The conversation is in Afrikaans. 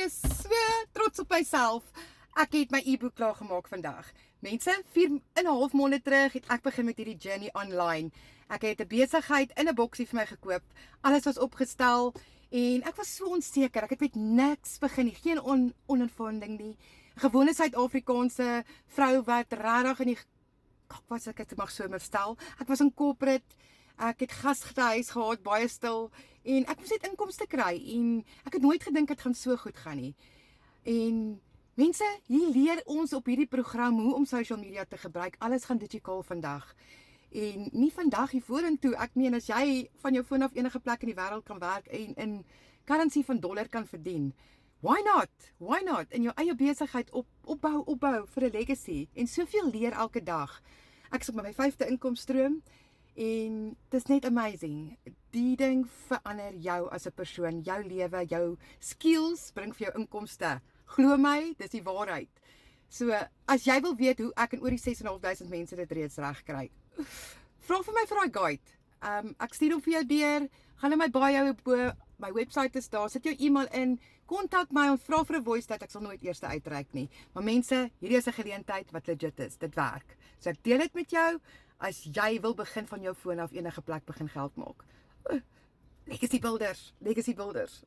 is so trots op myself. Ek het my e-book klaar gemaak vandag. Mense, 4,5 maande terug het ek begin met hierdie journey online. Ek het 'n besigheid in 'n boksie vir my gekoop. Alles was opgestel en ek was so onseker. Ek het met niks begin nie, geen onervaring nie. Gewone Suid-Afrikaanse vrou wat regtig in die was ek het mag so stel. Ek was in corporate. Ek het gashuis gehad, baie stil en ek moes net inkomste kry en ek het nooit gedink dit gaan so goed gaan nie. En mense, hier leer ons op hierdie program hoe om social media te gebruik. Alles gaan digitaal vandag. En nie vandag hier vorentoe. Ek meen as jy van jou foon af enige plek in die wêreld kan werk en in currency van dollar kan verdien. Why not? Why not? In jou eie besigheid opbou vir 'n legacy en soveel leer elke dag. Ek is op my 5de inkomststroom en dit is net amazing. Die ding verander jou as 'n persoon, jou lewe, jou skills bring vir jou inkomste. Glo my, dis die waarheid. So, as jy wil weet hoe ek en oor die 6.500 mense dit reeds reg kry, vra vir my vir daai guide. Ek stuur hom vir jou deur, gaan in my bio bo, my website is daar, sit jou e-mail in, kontak my en vra vir 'n voice note, ek sal nooit eers uitreik nie. Maar mense, hierdie is 'n geleentheid wat legit is, dit werk. So ek deel dit met jou, as jy wil begin van jou foon af enige plek begin geld maak. Legacy builders.